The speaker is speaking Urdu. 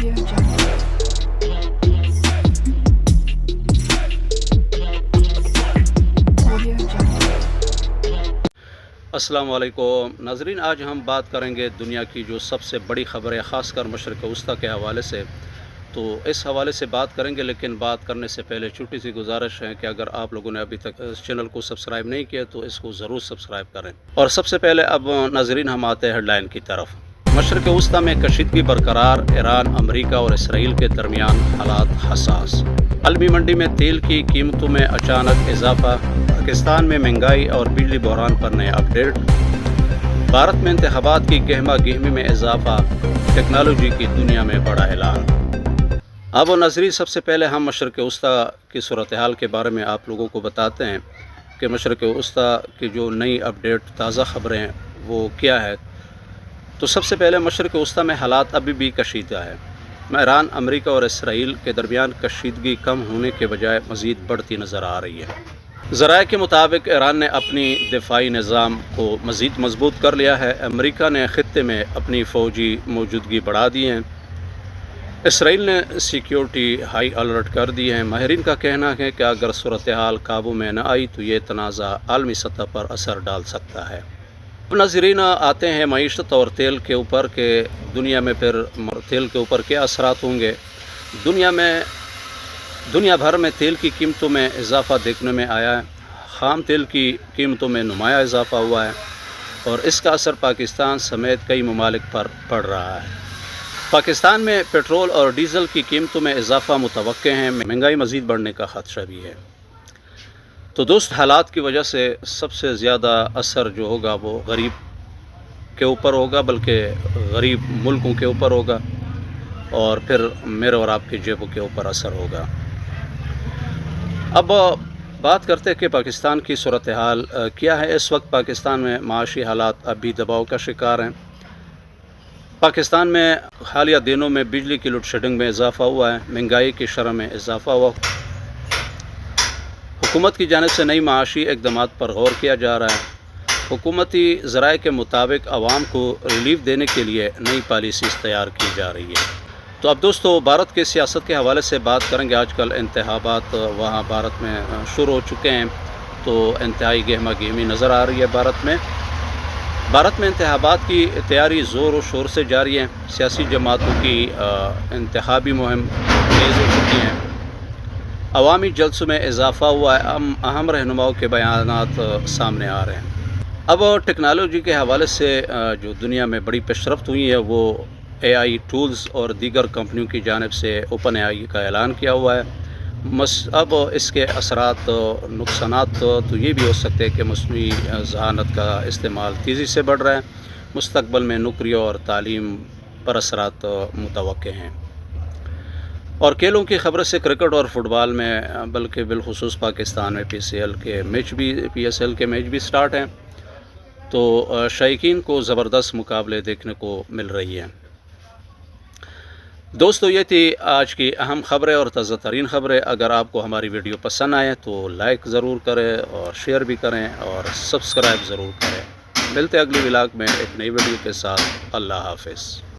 Audio Jungle. Audio Jungle. السلام علیکم ناظرین، آج ہم بات کریں گے دنیا کی جو سب سے بڑی خبریں، خاص کر مشرق وسطیٰ کے حوالے سے. تو اس حوالے سے بات کریں گے، لیکن بات کرنے سے پہلے چھوٹی سی گزارش ہے کہ اگر آپ لوگوں نے ابھی تک اس چینل کو سبسکرائب نہیں کیا تو اس کو ضرور سبسکرائب کریں. اور سب سے پہلے اب ناظرین ہم آتے ہیں ہیڈ لائن کی طرف. مشرق وسطیٰ میں کشیدگی برقرار، ایران، امریکہ اور اسرائیل کے درمیان حالات حساس. عالمی منڈی میں تیل کی قیمتوں میں اچانک اضافہ، پاکستان میں مہنگائی اور بجلی بحران پر نئے اپڈیٹ، بھارت میں انتخابات کی گہما گہمی میں اضافہ، ٹیکنالوجی کی دنیا میں بڑا اعلان. اب ناظرین سب سے پہلے ہم مشرق وسطیٰ کی صورتحال کے بارے میں آپ لوگوں کو بتاتے ہیں کہ مشرق وسطیٰ کی جو نئی اپڈیٹ تازہ خبریں ہیں وہ کیا ہے. تو سب سے پہلے مشرق وسطیٰ میں حالات ابھی بھی کشیدہ ہے. ایران، امریکہ اور اسرائیل کے درمیان کشیدگی کم ہونے کے بجائے مزید بڑھتی نظر آ رہی ہے. ذرائع کے مطابق ایران نے اپنی دفاعی نظام کو مزید مضبوط کر لیا ہے. امریکہ نے خطے میں اپنی فوجی موجودگی بڑھا دی ہے. اسرائیل نے سیکیورٹی ہائی الرٹ کر دی ہے. ماہرین کا کہنا ہے کہ اگر صورتحال قابو میں نہ آئی تو یہ تنازع عالمی سطح پر اثر ڈال سکتا ہے. اب ناظرین آتے ہیں معیشت اور تیل کے اوپر کہ دنیا میں پھر تیل کے اوپر کیا اثرات ہوں گے. دنیا بھر میں تیل کی قیمتوں میں اضافہ دیکھنے میں آیا ہے. خام تیل کی قیمتوں میں نمایاں اضافہ ہوا ہے اور اس کا اثر پاکستان سمیت کئی ممالک پر پڑ رہا ہے. پاکستان میں پیٹرول اور ڈیزل کی قیمتوں میں اضافہ متوقع ہے. مہنگائی مزید بڑھنے کا خدشہ بھی ہے. تو دوست، حالات کی وجہ سے سب سے زیادہ اثر جو ہوگا وہ غریب کے اوپر ہوگا، بلکہ غریب ملکوں کے اوپر ہوگا، اور پھر میرے اور آپ کی جیبوں کے اوپر اثر ہوگا. اب بات کرتے ہیں کہ پاکستان کی صورتحال کیا ہے. اس وقت پاکستان میں معاشی حالات اب بھی دباؤ کا شکار ہیں. پاکستان میں حالیہ دنوں میں بجلی کی لوڈ شیڈنگ میں اضافہ ہوا ہے. مہنگائی کی شرح میں اضافہ ہوا. حکومت کی جانب سے نئی معاشی اقدامات پر غور کیا جا رہا ہے. حکومتی ذرائع کے مطابق عوام کو ریلیف دینے کے لیے نئی پالیسیز تیار کی جا رہی ہے. تو اب دوستو، بھارت کی سیاست کے حوالے سے بات کریں گے. آج کل انتخابات وہاں بھارت میں شروع ہو چکے ہیں، تو انتہائی گہما گہمی نظر آ رہی ہے بھارت میں. بھارت میں انتخابات کی تیاری زور و شور سے جاری ہے. سیاسی جماعتوں کی انتخابی مہم تیز ہو چکی ہیں. عوامی جلسوں میں اضافہ ہوا ہے. اہم رہنماؤں کے بیانات سامنے آ رہے ہیں. اب ٹیکنالوجی کے حوالے سے جو دنیا میں بڑی پیش رفت ہوئی ہے وہ اے آئی ٹولز اور دیگر کمپنیوں کی جانب سے اوپن اے آئی کا اعلان کیا ہوا ہے. اب اس کے اثرات، نقصانات تو یہ بھی ہو سکتے ہیں کہ مصنوعی ذہانت کا استعمال تیزی سے بڑھ رہا ہے. مستقبل میں نوکریوں اور تعلیم پر اثرات متوقع ہیں. اور کھیلوں کی خبر سے کرکٹ اور فٹ بال میں، بلکہ بالخصوص پاکستان میں پی ایس ایل کے میچ بھی سٹارٹ ہیں. تو شائقین کو زبردست مقابلے دیکھنے کو مل رہی ہیں. دوستو، یہ تھی آج کی اہم خبریں اور تازہ ترین خبریں. اگر آپ کو ہماری ویڈیو پسند آئے تو لائک ضرور کریں اور شیئر بھی کریں اور سبسکرائب ضرور کریں. ملتے اگلی ولاگ میں ایک نئی ویڈیو کے ساتھ. اللہ حافظ.